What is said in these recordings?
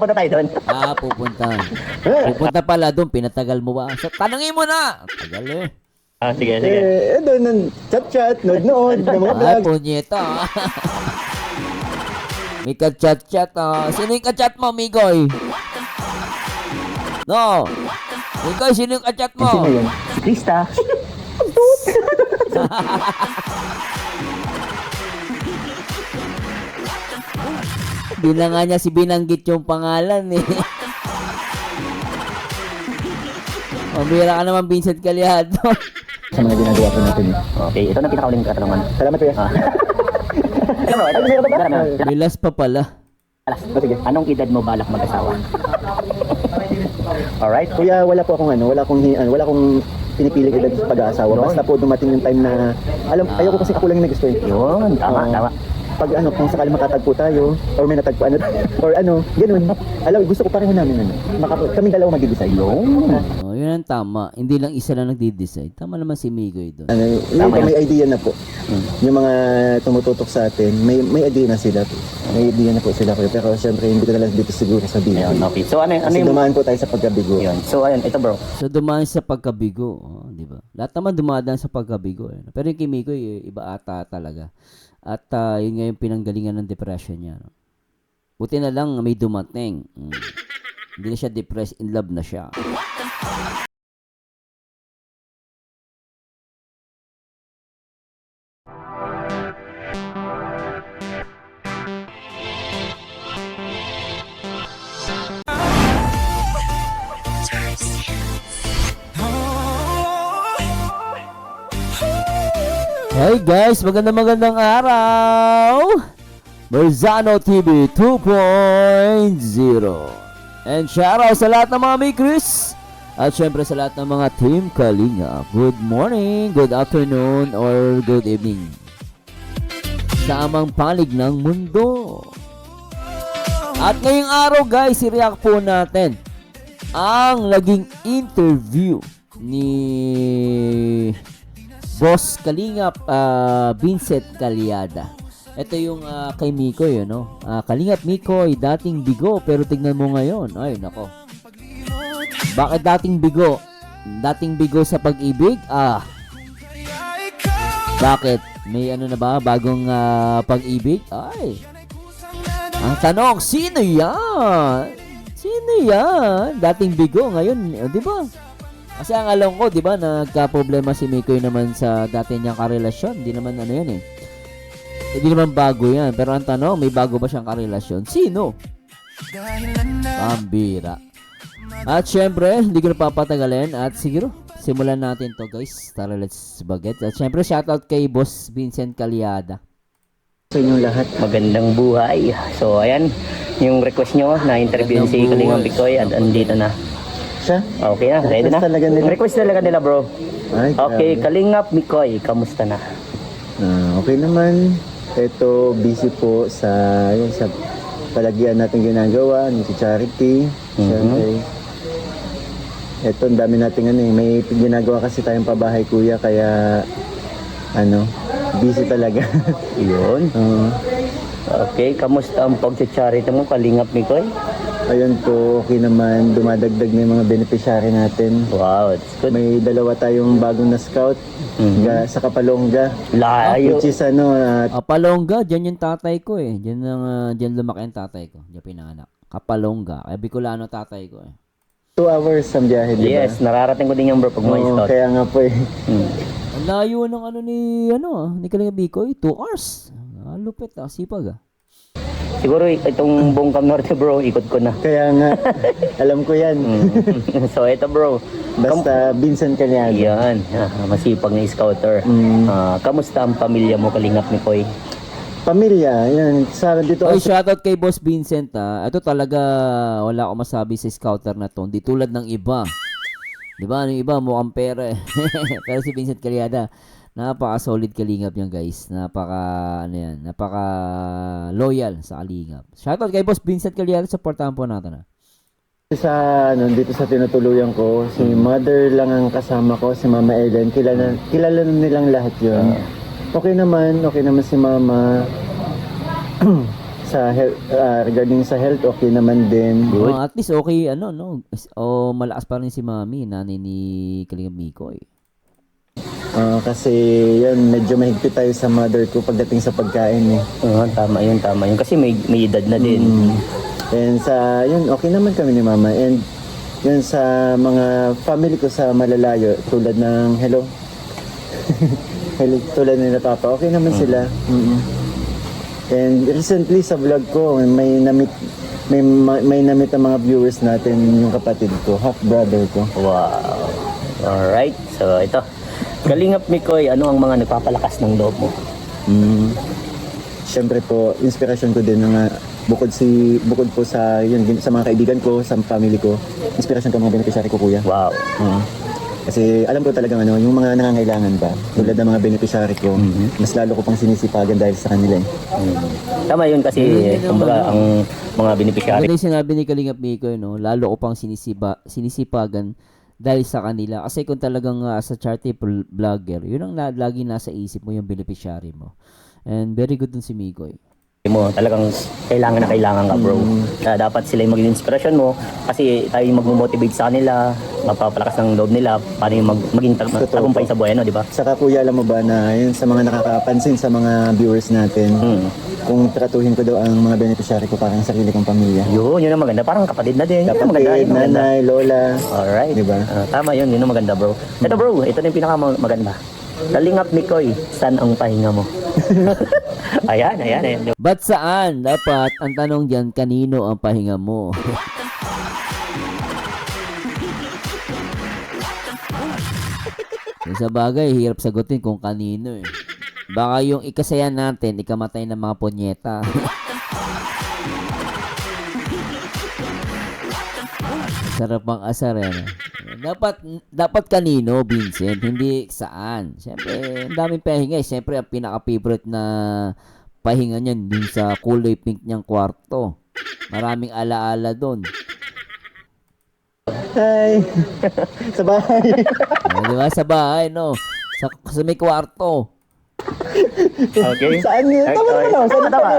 Punta tayo doon. Pupunta. Pupunta pala doon, pinatagal mo ba? So, tanungin mo na. Tagal eh. Sige, sige. Doon ng chat-chat, nood-nood, ng mga vlog. Punyeta. May ka-chat-chat Sino yung ka-chat mo, Migoy? No. Migoy, sino yung ka-chat mo? Sino yun? Si Krista. Di na nga niya si binanggit yung pangalan eh. Mabira ka naman, Vincent Caliado. Sa mga ginagawa po natin. Okay, ito na pinakauling katanungan. Salamat kuya. May last pa pala. Sige, anong edad mo balak mag-asawa? Alright. Kuya, wala akong pinipiling edad sa pag-aasawa. Basta po dumating yung time na, ayoko kasi ako lang yung nagustuhin. Yun, tama. Pag kung sakali makatagpo tayo, or may natagpuan, or ganun. Gusto ko pareho namin, kaming dalawa mag-decide. Yun ang tama. Hindi lang isa lang nagdi-decide. Tama naman si Migoy doon. May idea na po. Yung mga tumututok sa atin, may idea na sila. May idea na po sila. Pero syempre, hindi ko na lang dito siguro sabihin. Ayun, okay. So, ano Kasi yung... dumaan po tayo sa pagkabigo. Yun. So, ayun, ito bro. So, dumaan sa pagkabigo. Di ba? Lahat naman dumadaan sa pagkabigo. Eh. Pero yung kay Migoy, iba ata talaga. At yun nga yung pinanggalingan ng depression niya. No? Buti na lang may dumating. Hindi na siya depressed, in love na siya. Hey guys, magandang araw! Berzano TV 2.0 and shoutout sa lahat ng mga may Chris at syempre sa lahat ng mga Team Kalinga. Good morning, good afternoon, or good evening sa amang panig ng mundo. At ngayong araw guys, i-react po natin ang naging interview ni Boss Kalingap Vincent Caliada. Ito yung kay Mikoy, no? Kalingap Mikoy, dating bigo, pero tignan mo ngayon. Ay, nako. Bakit dating bigo? Dating bigo sa pag-ibig? Bakit? May ano na ba? Bagong pag-ibig? Ay. Ang tanong, sino yan? Sino yan? Dating bigo, ngayon, di ba? Kasi ang alam ko, di ba, nagka-problema si Mikoy naman sa dati niyang karelasyon. Hindi naman ano yan eh. Hindi naman bago yan. Pero ang tanong, may bago ba siyang karelasyon? Sino? Pambira. At syempre, hindi ko na papatagalin. At siguro, simulan natin to guys. Tara, let's bagget. At syempre, shoutout kay Boss Vincent Caliada. Sa inyong lahat. Magandang buhay. So, ayan, yung request nyo na interview si Kalingap Mikoy at andito na. Siya? Okay na, ready na? Request talaga nila bro. Ay, Okay, grabe. Kalingap Mikoy, kamusta na? Okay naman. Ito, busy po sa palagian natin ginagawa, sa charity. Siyempre, ito, ang dami natin may ginagawa kasi tayong pabahay kuya, kaya busy talaga. Yun. Okay, kamusta ang pag-charity mo, Kalingap Mikoy? Ayun po, okay naman, dumadagdag na yung mga beneficiary natin. Wow, it's good. May dalawa tayong bagong na scout sa Kapalongga. Layo. Which is Kapalongga, dyan yung tatay ko eh. Dyan lumaki ang tatay ko. Dyan pinanganak. Kapalongga. Kaya Bicolano tatay ko eh. 2 hours ang biyahe, di ba? Yes, nararating ko din yung bro pag mga Oo, scout. kaya nga po eh. Ang layo ng ni Kalingap Mikoy, 2 hours. Lupit sipag Siguro itong buong Cam Norte bro, ikot ko na. Kaya nga, alam ko yan. So ito bro, Basta Vincent Caliada. yan, masipag na scouter. Kamusta ang pamilya mo, Kalingap Mikoy? Pamilya, yan. Dito Oy, ako shoutout kay Boss Vincent Ito talaga, wala akong masabi sa scouter na to. Hindi tulad ng iba. Di ba? Yung iba, mukhang pera eh. Pero si Vincent Caliada, napaka-solid Kalingap yan guys. Napaka-loyal sa Kalingap. Shoutout kay Boss Vincent Caliada, supportahan po natin dito sa tinutuluyan ko, si mother lang ang kasama ko, si Mama Ellen. Kilala na nilang lahat yun. Okay naman si Mama. sa health, regarding sa health, okay naman din. Oh, at least okay, ano, no? O malakas pa rin si Mami, nanay ni Kalingap Mikoy. Kasi yan, medyo mahigpit tayo sa mother ko pagdating sa pagkain eh. Tama yun, tama yun. Kasi may edad na din. And sa, yun, okay naman kami ni Mama. And yun sa mga family ko sa malalayo, tulad ng hello, tulad nila Papa, okay naman sila. And recently sa vlog ko, may namit ang mga viewers natin, yung kapatid ko, half brother ko. Wow. Alright. So, ito. Kalingap Mikoy, ano ang mga nagpapalakas ng loob mo? Siyempre po, inspirasyon ko din ng bukod po sa yun sa mga kaibigan ko, sa family ko. Inspirasyon ko mga beneficiary ko, kuya. Wow. Kasi alam ko talagang yung mga nangangailangan ba, tulad ng mga beneficiary ko, mas lalo ko pang sinisipagan dahil sa kanila eh. Tama yun kasi kumbaga ang mga beneficiary. Maganda yung sinabi ni Kalingap Mikoy, no? Lalo ko pang sinisipagan dahil sa kanila. Kasi kung talagang sa charity vlogger, yun ang lagi nasa isip mo, yung beneficiary mo. And very good dun si Mikoy. Mo talagang kailangan na kailangan ka, bro. Dapat sila yung maging inspirasyon mo kasi tayo yung magmo-motivate sa kanila, mapapalakas ng loob nila para yung maging tagumpay sa buhay, no, di ba? Saka kuya, alam mo ba na yun sa mga nakakapansin sa mga viewers natin, kung tratuhin ko daw ang mga beneficiary ko parang sarili kong pamilya. Yun ang maganda. Parang kapatid na din. Yun ang maganda. Kapatid, nanay, lola. Alright. Diba? Tama yun ang maganda, bro. Ito, bro. Ito na yung pinakamaganda. Kalingap Mikoy, saan ang pahinga mo? ayan. Ba't saan? Dapat, ang tanong dyan, kanino ang pahinga mo? Sa bagay, hirap sagutin kung kanino eh. Baka yung ikasaya natin, ikamatay ng mga ponyeta. Sarap ang asar yan. Dapat kanino, Vincent, hindi saan. Siyempre, ang daming pahinga eh. Siyempre, ang pinaka-favorite na pahinga niyan dun sa kulay pink niyang kwarto. Maraming alaala doon. Hi! Sa bahay. Di ba? Sa bahay, no? Sa may kwarto. Okay. Saan yun? Tama naman.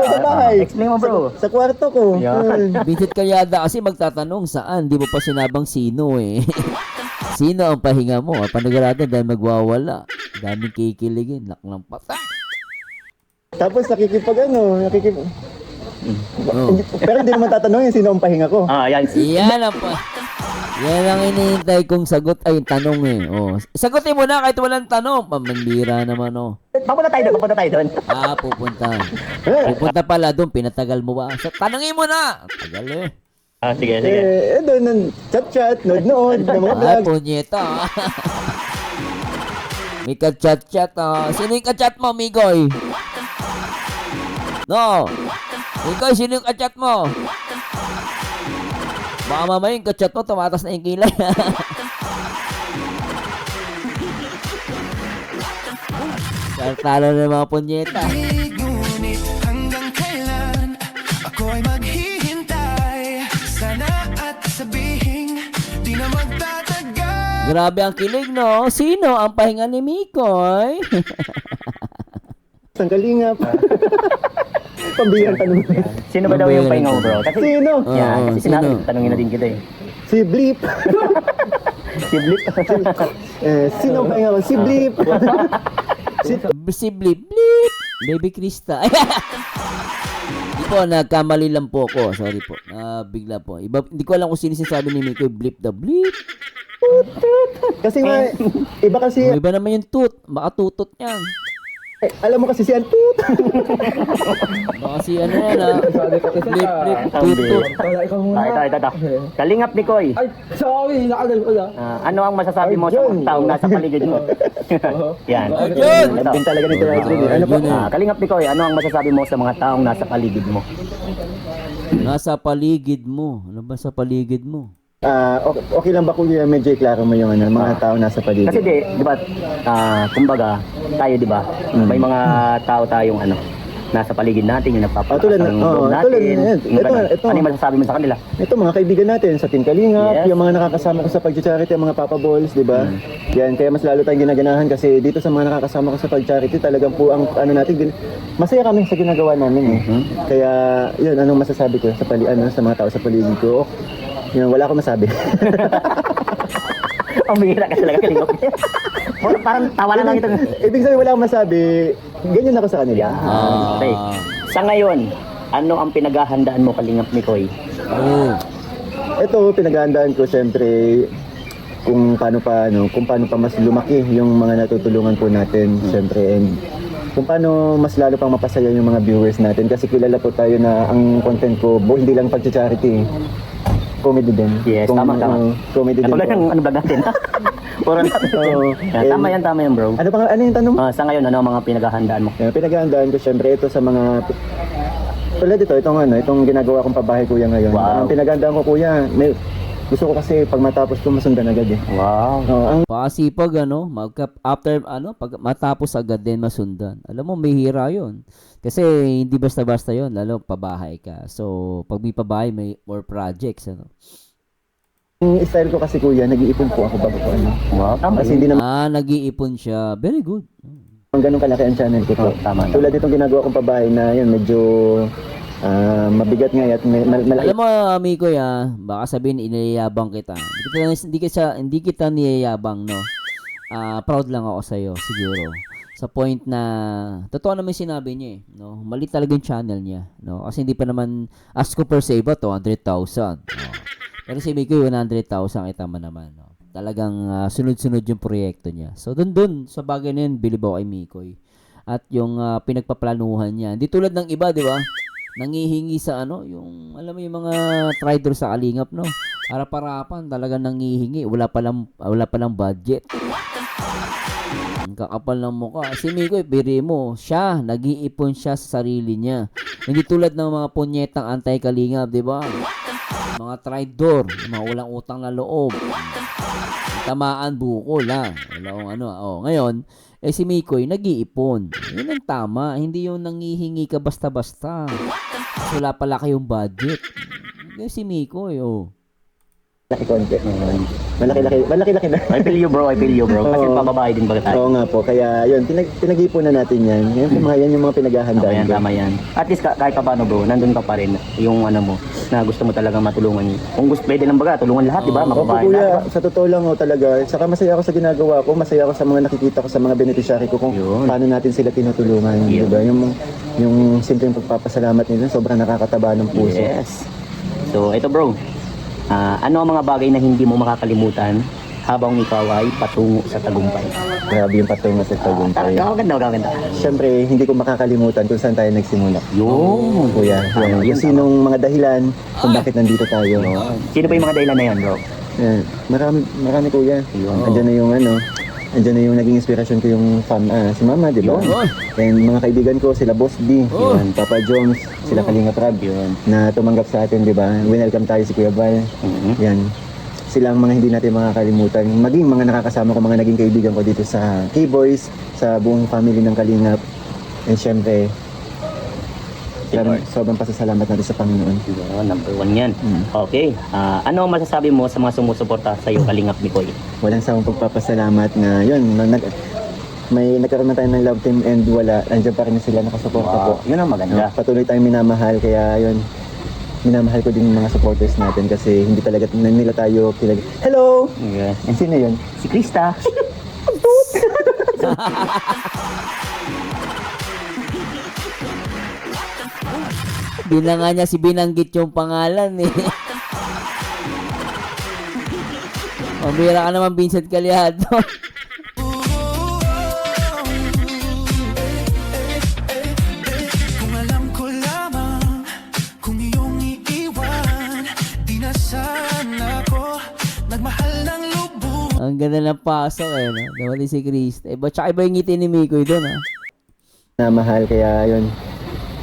Sa bahay. Explain mo, bro. Sa kwarto ko. Yan. Vincent Calyada kasi magtatanong saan. Di mo pa sinabang sino eh. Sino ang pahinga mo? Panigurado dahil magwawala. Daming kikiligin. Laklang patay. Tapos Oh. Pero hindi naman tatanungin sino ang pahinga ko. Yan. Yan ang yan ang inihintay kong sagot ay tanong eh. Oh. Sagutin mo na kahit walang tanong. Pamandira naman oh. Papunta tayo doon. Pupunta. Pupunta pala doon. Pinatagal mo ba? Tanungin mo na. Tagal eh. Sige. Doon, chat-chat, nood-nood, ng mga vlog. Punyeta. May ka-chat-chat Sino yung ka-chat mo, Migoy? No. Migoy, sino yung ka-chat mo? Baka mamaya yung ka-chat mo, tumatas na yung kilay. Talo na yung mga punyeta. Ngunit hanggang kailan ako ay maghihintay? Sana at sabihin di na magtatagal. Grabe ang kilig, no? Sino ang pahinga ni Mikoy? Ang kalingap. Pambihang tanong. Sino ba daw yung pahinga mo, bro? Kasi, Sino? yan, kasi sinabi, sino? tanungin na din kita eh. Si Bleep. Si Blip. Sino ang pahinga ko? Si Bleep. Si Blip. Baby Krista. Hindi po, nagkamali lang po ako. Sorry po. Bigla po. Hindi ko alam kung sino sinasabi ni Mikoy. Blip the Blip. Kasi nga, iba kasi, Iba naman yung toot. Baka tutot niyan. alam mo kasi si Antut. Baka si ano yan Blip, tutut. Ito. Kalingap Mikoy. Ay, sorry, nakadal ko lang. Ano ang masasabi mo sa mga taong nasa paligid mo? Yan. Ayun! Ito. Din talaga nito right rin. Ano po? Kalingap Mikoy, ano ang masasabi mo sa mga taong nasa paligid mo? Nasa paligid mo. Ano ba sa paligid mo? Okay lang ba kung medyo iklaro mo yung mga tao nasa paligid? Kasi di ba, kumbaga, tayo di ba, may mga tao tayong nasa paligid natin, yung nagpapalakas tulad ng na- loob tulad natin. na yan. Yung ganun. Ito. Ano yung masasabi mo sa kanila? Ito mga kaibigan natin sa Team Kalingap, Yes. yung mga nakakasama ko sa pag-charity, ang mga Papa Balls, di ba? Yan, kaya mas lalo tayong ginaganahan kasi dito sa mga nakakasama ko sa pag-charity, talagang po ang ano natin, masaya kami sa ginagawa namin eh. Kaya yun, anong masasabi ko sa sa mga tao sa paligid ko? Yun, wala akong masabi. Ang bihira ka talaga, Kalingap. Parang tawa na lang ito. Ibig sabihin wala akong masabi, ganyan ako sa kanila. Okay. Sa ngayon, ano ang pinaghahandaan mo, Kalingap Mikoy? Oh. Ito, pinaghahandaan ko syempre kung paano pa mas lumaki yung mga natutulungan po natin, syempre, and kung paano mas lalo pang mapasaya yung mga viewers natin kasi kilala po tayo na ang content ko hindi lang pag-charity, comedy din. Yes, tama. Comedy din Napagod po. ng ano ba natin? Puro natin. Oo. Tama yan, bro. Ano yung tanong mo? Sa ngayon, ano ang mga pinaghahandaan mo? Pinaghahandaan ko syempre ito sa mga tulad itong ginagawa kong pabahay kuya ngayon. Wow. Ang pinaghahandaan ko kuya, gusto ko kasi pag matapos ko masundan agad eh. Wow. Ang Pasipag pag matapos agad din masundan. Alam mo, may hira 'yon. Kasi hindi basta-basta 'yon, lalo pabahay ka. So, pag may pabahay, may more projects, ano. style ko kasi kuya, nag-iipon po ako bago ko Wow, tama. Kasi hindi naman Nag-iipon siya. Very good. ganun kalaki ang channel ko po. Tama. Tulad itong ginagawa kong pabahay na yun, medyo mabigat nga at malaki. Alam mo, amigo, baka sabihin iniyayabang kita. Hindi kita niyayabang, no. Proud lang ako sa iyo, siguro. Sa point na totoo naman yung sinabi niya, no. Mali talaga yung channel niya, no. Kasi hindi pa naman ask ko per se ba 200,000. No? Pero si Mikoy 100,000 kita man naman, no. Talagang sunod-sunod yung proyekto niya. So dun sa bagay na yun, bilib ako kay Mikoy. At yung pinagpaplanuhan niya. Hindi tulad ng iba, di ba? Nangihingi sa yung alam mo yung mga trader sa Kalingap, no. Harap-harapan talagang nangihingi, wala pa lang budget. Ang kakapal ng mukha. Si Mikoy, piri mo, siya nag-iipon siya sa sarili niya. Hindi tulad ng mga punyetang anti-Kalingap, di ba? Mga trader, mga walang utang na loob. Tamaan buko lang. Wala akong ngayon, si Mikoy nag-iipon. Yun ang tama. Hindi yung nangihingi ka basta-basta. Wala pala kayong budget. Si Mikoy, Malaki konti. Malaki-laki na. I feel you, bro. Kasi Oo. pababae din ba tayo? Oo nga po, kaya yun, pinag-ipunan natin yan. Yan yung mga pinaghahandaan ko. Tama yan. At least kahit pa paano, bro, nandun ka pa rin yung mo, na gusto mo talagang matulungan. Kung gusto, pwede lang baga, tulungan lahat, di ba? Opo Mababae kuya, lahat, sa totoo lang talaga, saka masaya ako sa ginagawa ko, masaya ako sa mga nakikita ko sa mga beneficiary ko kung Yun. paano natin sila tinutulungan, di ba? Yung simpleng pagpapasalamat nila, sobrang nakakataba ng puso. Yes. So, ito bro. Ano ang mga bagay na hindi mo makakalimutan habang ikaw ay patungo sa tagumpay? Grabe yung patungo sa tagumpay. Gaganda. Siyempre, hindi ko makakalimutan kung saan tayo nagsimula. Yun. Kuya, Tama, kung yun, sinong mga dahilan kung bakit nandito tayo. Sino ba yung mga dahilan na yan, bro? Yan. Marami kuya. Yun. Andiyan na yung naging inspirasyon ko yung si Mama, di ba? Yun. And mga kaibigan ko, sila Boss D, yun, Papa Jones, sila Kalinga Prab, Yun. na tumanggap sa atin, di ba? Welcome tayo si Kuya Val. Yan. Sila ang mga hindi natin makakalimutan. Maging mga nakakasama ko, mga naging kaibigan ko dito sa K-Boys, sa buong family ng Kalingap. And syempre, sobrang pasasalamat natin sa Panginoon. Yun, number 1 yan. Okay. Ano ang masasabi mo sa mga sumusuporta sa iyo, Kalingap Mikoy? Walang sawang pagpapasalamat na yun, may nagkaroon na tayo ng love team and andyan pa rin sila nakasuporta po. Yun ang maganda. Patuloy tayong minamahal, kaya yun, minamahal ko din yung mga supporters natin kasi hindi talaga nila tayo kilag. Hello! Yes. And sino yun? Si Krista. Binanga niya binanggit yung pangalan eh. Mabira ka naman, Vincent Caliado. Kung alam ko lamang kung iyong iiwan, di na sana ako nagmahal ng lubos. Ang ganda ng pasok no? Dawali si Chris. Tsaka iba yung ngiti ni Mikoy doon, ha? Minamahal, kaya yun,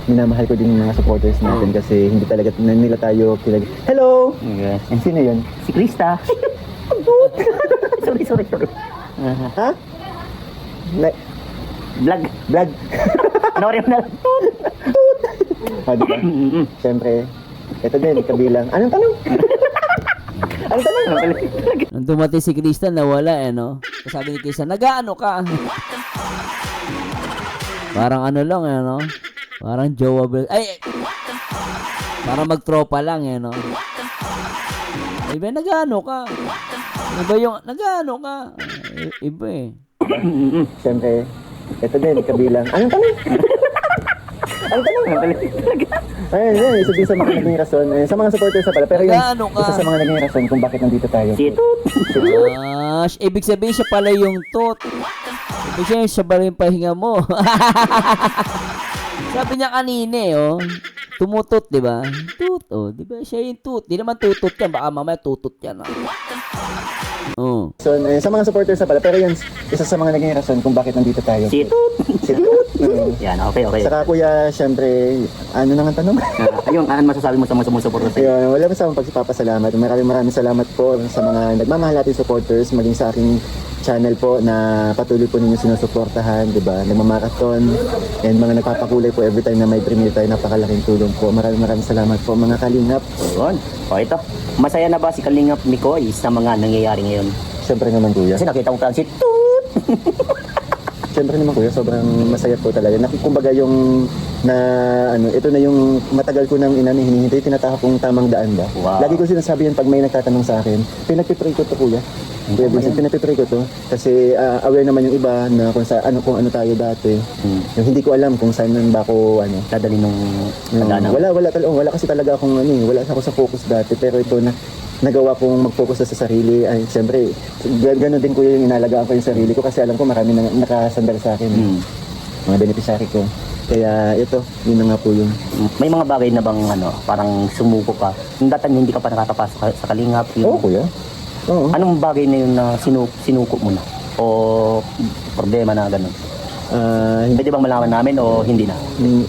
minamahal ko din yung mga supporters natin kasi hindi talaga nila tayo kilag. Hello! Yes. And sino yun? Si Krista. sorry. Ha? Vlog. Vlog. Panoorin mo na lang. Ah, di ba? Siyempre, ito din, kabilang. Anong tanong? Anong tanong? Nung dumating si Crystal, nawala eh, no? Sabi ni Crystal, nag-ano ka? Parang ano lang eh, no? Parang jowa ay! Parang magtropa lang eh, no? Iba, nag-ano ka? Iba yung, nag-ano ka? Iba eh. Siyempre, ito din, kabilang. Anong tanong? Anong tanong? Ayun, yun, isa din sa mga naging rason. Sa mga supporters na pala. Pero yun, Nag-ano ka? isa sa mga naging rason kung bakit nandito tayo. Si Tut. Ibig sabihin siya pala yung tot. Ibig sabihin siya pala yung pahinga mo. Sabi niya kanina eh, oh. Tumutot, di ba? Tut, oh. Di ba siya yung tut? Di naman tutut yan. Baka mamaya tutut yan, ah. Oh. So, sa mga supporters na pala. Pero yun, isa sa mga naging rason kung bakit nandito tayo. Si Tut. Si Tut. Yan, okay. Saka kuya, syempre, ano nang ang tanong? Ayun, ano masasabi mo sa mga sumusuporta sa'yo? Ayun, wala masamang pagpapasalamat. Maraming salamat po sa mga nagmamahal natin supporters, maging sa aking channel po na patuloy po ninyo sinusuportahan, di ba? Nagmamarathon and mga nagpapakulay po every time na may premiere tayo, napakalaking tulong po. Maraming salamat po mga kalingap. Yun. O ito, masaya na ba si Kalingap Mikoy sa mga nangyayari ngayon? Siyempre naman kuya. Kasi nakita ko parang si Tut. Siyempre naman kuya, sobrang masaya po talaga. Kumbaga yung na ito na yung matagal ko nang hinihintay, tinatahak kong tamang daan ba. Wow. Lagi ko sinasabi yan pag may nagtatanong sa akin, pinagpipray ko to kuya. Kuya Vincent, pinagpipray ko to kasi aware naman yung iba na kung ano tayo dati. Yung hindi ko alam kung saan ba ako Dadali nung yung, danaw. wala kasi talaga akong wala ako sa focus dati, pero ito na nagawa kong mag-focus na sa sarili. Ay, siyempre, gano'n din kuya yung inalagaan ko yung sarili ko kasi alam ko marami na nakasandal sa akin. Mga beneficiary ko. Kaya ito, yun na nga po yun. May mga bagay na bang parang sumuko ka? Yung dati hindi ka pa nakakapasok sa Kalingap. Oo kuya. Oo. Anong bagay na yun na sinuko mo na? O problema na gano'n? Pwede bang malaman namin o hindi na?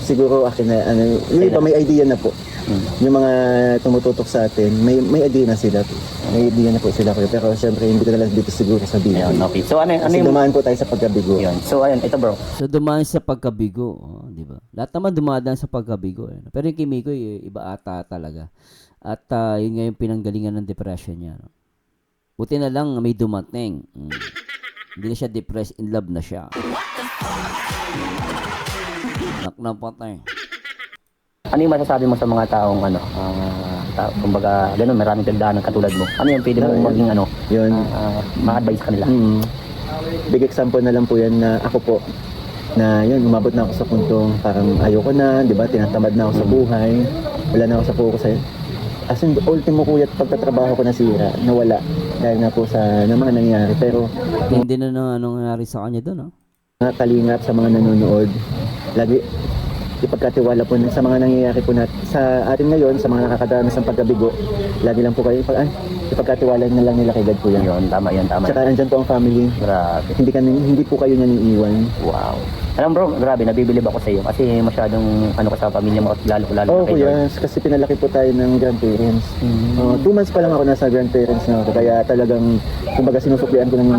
Siguro akin na, yung iba may idea na po. Yung mga tumututok sa atin, may idea na sila. May idea na po sila kuya. Pero syempre, hindi ko na lang dito siguro sabihin. Ayun, okay. So ano Kasi yung... dumaan po tayo sa pagkabigo. Yun. So ayun, ito bro. So dumaan sa pagkabigo, oh, di ba? Lahat naman dumadaan sa pagkabigo eh. Pero yung Kimiko, iba ata talaga. At yun nga yung pinanggalingan ng depression niya. No? Buti na lang may dumating. Hindi na siya depressed, in love na siya. Nak na patay. Ano yung masasabi mo sa mga taong kumbaga ganun, maraming tagdaan katulad mo? Ano yung pwede mo maging Yun. ma-advise kanila? Big example na lang po yan na ako po na yun, umabot na ako sa puntong parang ayoko na, di ba? Tinatamad na ako sa buhay. Wala na ako sa focus eh. As in, ultimo kuya, pagtatrabaho ko nasira, nawala. Dahil nga po sa mga nangyari. Pero Hindi na nangyari sa kanya doon, no? mga kalingap sa mga nanonood, lagi ipagkatiwala po sa mga nangyayari po natin sa atin ngayon, sa mga nakakadanas ng pagkabigo, lagi lang po kayo ipagkatiwala na lang nila kay God po yan. Yun, tama yan, tama. Tsaka andyan po ang family. Grabe. Hindi po kayo niyan iiwan. Wow. Alam bro, grabe, nabibilib ako sa iyo kasi masyadong ka sa pamilya mo at lalo Oo kay kuya, Lord. kasi pinalaki po tayo ng grandparents. 2 months pa lang ako nasa grandparents na ako, kaya talagang kumbaga sinusuklian ko ng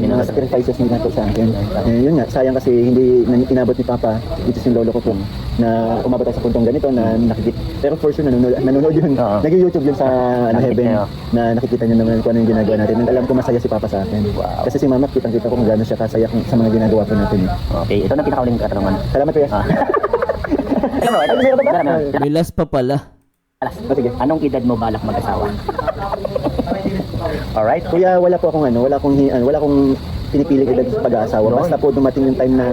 mga sacrifices nila po sa akin. Yun nga, sayang kasi hindi inabot ni Papa, which is yung lolo ko po, na umabot tayo sa puntong ganito na nakikita. Pero for sure nanonood yun. Oo. Nag-YouTube yun sa Nakikita heaven niyo. na nakikita niyo naman kung ano yung ginagawa natin. And alam ko masaya si Papa sa akin. Wow. Kasi si Mama, kitang-kita ko kung gaano siya kasaya sa mga ginagawa po natin. Okay, ito na pinakauling katanungan. Salamat kuya. Ano bro, ito ba? May last pa pala. Sige. Anong edad mo balak mag-asawa? Alright. Kuya, wala akong pinipiling edad sa pag-aasawa. Yun. Basta po dumating yung time na,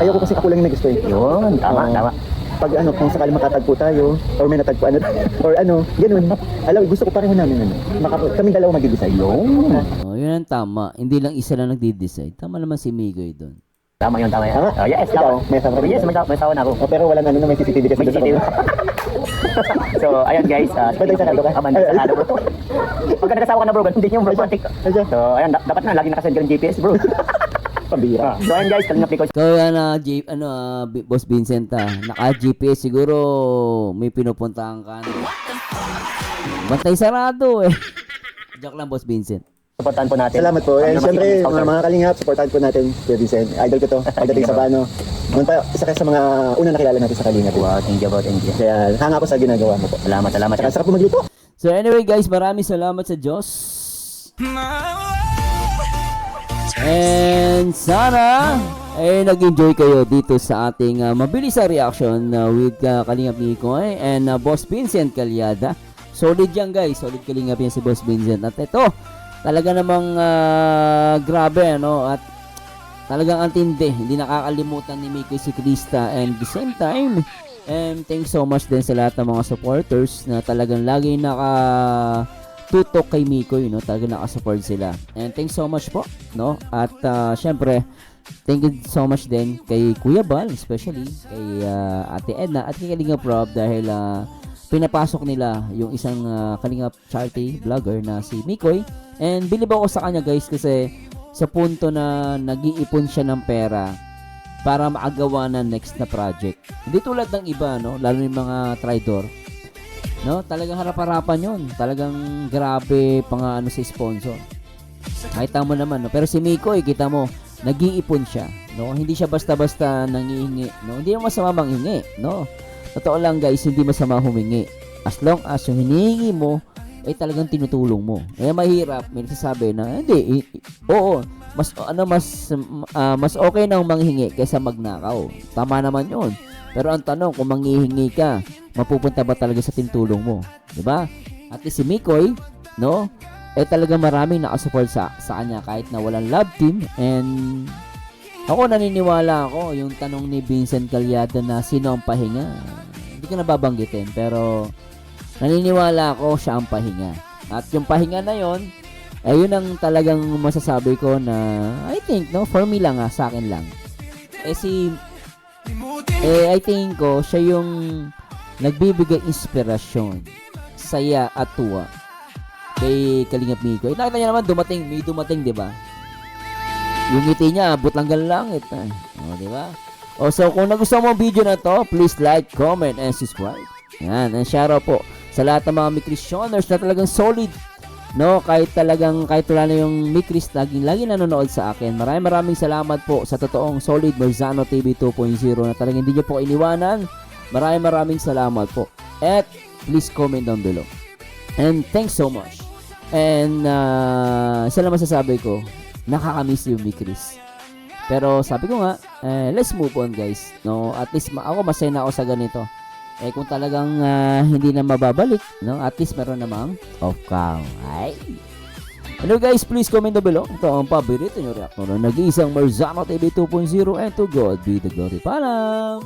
ayoko kasi ako lang yung nagusto eh. Yun, tama, Oo. tama. Pag kung sakali makatagpo tayo, or may natagpuan, or ganun. Gusto ko pareho namin, kaming dalawa mag-decide. Yun. Oh, yun ang tama. Hindi lang isa lang nagdi-decide. Tama naman si Migoy doon. Tama yun, tama yan. Tama? Oh, yes, Ikaw, tama. may asawa ka rin Yes, ba? may asawa na ako. Pero wala na may CCTV kasi May doon sa CCTV. baba. So, ayun guys. Ba't tayo sarado ka? Aman, sarado bro. Pagka nag-asawa ka na bro, ganun din yung romantic. Asya. So, ayun, dapat na, lagi nakasend ka ng GPS bro. Pambira. So, ayun guys, Kalingap Mikoy. Ikaw Boss Vincent naka-GPS siguro may pinupuntahan ka. Bantay sarado eh. Joke lang, Boss Vincent. Supportan po natin. Salamat po. And Ang syempre, mga mga kalingap, supportahan po natin. Kuya Vincent, idol ko to. Pagdating sa paano. Noon pa, isa kayo sa mga unang nakilala natin sa kalingap. Wow, thank you, bro. Thank you. Kaya hanga ako sa ginagawa mo po. Salamat. Saka sarap po magluto. So anyway guys, maraming salamat sa Diyos. And sana nag-enjoy kayo dito sa ating mabilis na reaction with Kalingap Mikoy and Boss Vincent Calyada. Solid yan guys, solid Kalingap yan si Boss Vincent. At ito, talaga namang grabe ano, at talagang antindi. Hindi nakakalimutan ni Mikoy si Krista, and the same time, and thanks so much din sa lahat ng mga supporters na talagang lagi tutok kay Mikoy, no? Talaga nakasupport sila. And thanks so much po, no? At syempre, thank you so much din kay Kuya Bal, especially kay Ate Edna at kay Kalingap Rob dahil pinapasok nila yung isang Kalingap charity vlogger na si Mikoy. And believe ako sa kanya guys kasi sa punto na nag-iipon siya ng pera para maagawa ng next na project. Hindi tulad ng iba, no? Lalo yung mga trador. No, talagang harap-harapan 'yon. Talagang grabe ano sa sponsor. Nakita mo naman, no? Pero si Mikoy, kita mo, nag-iipon siya, no? Hindi siya basta-basta nangihingi, no? Hindi naman masama manghingi, no? Totoo lang guys, hindi masama humingi. As long as yung hinihingi mo ay talagang tinutulong mo. Kaya mahirap, may nagsasabi na hindi, oo, mas okay nang manghingi kaysa magnakaw. Tama naman 'yon. Pero ang tanong, kung manghihingi ka, mapupunta ba talaga sa tinutulong mo? 'Di ba? At si Mikoy, no? Talagang maraming nakasupport sa kanya kahit na walang love team. And ako naniniwala ako yung tanong ni Vincent Calyada na sino ang pahinga. Hindi ko nababanggitin pero naniniwala ako siya ang pahinga. At yung pahinga na yon, yun ang talagang masasabi ko na I think, no, for me lang sa akin lang. I think ko siya yung nagbibigay inspirasyon, saya at tuwa kay Kalingap Mikoy. Nakita niya naman may dumating, 'di ba? Yung ngiti niya abot hanggang langit. Di ba? So kung nagustuhan mo ang video na to, please like, comment, and subscribe. Yan, and shoutout po sa lahat ng mga Mikrisyoners na talagang solid, no? Kahit wala na yung Mikris, lagi nanonood sa akin. Maraming salamat po sa totoong solid Marzano TV 2.0 na talagang hindi niyo po iniwanan. Maraming salamat po. At please comment down below. And thanks so much. And isa lang masasabi ko, nakakamiss yung Mikris. Pero sabi ko nga, let's move on guys. No, at least ako masaya na ako sa ganito. Kung talagang hindi na mababalik, no, at least meron namang off cam. Ay. Hello guys, please comment down below. Ito ang paborito nyo react na nag-iisang Marzano TV 2.0, and to God be the glory. Paalam!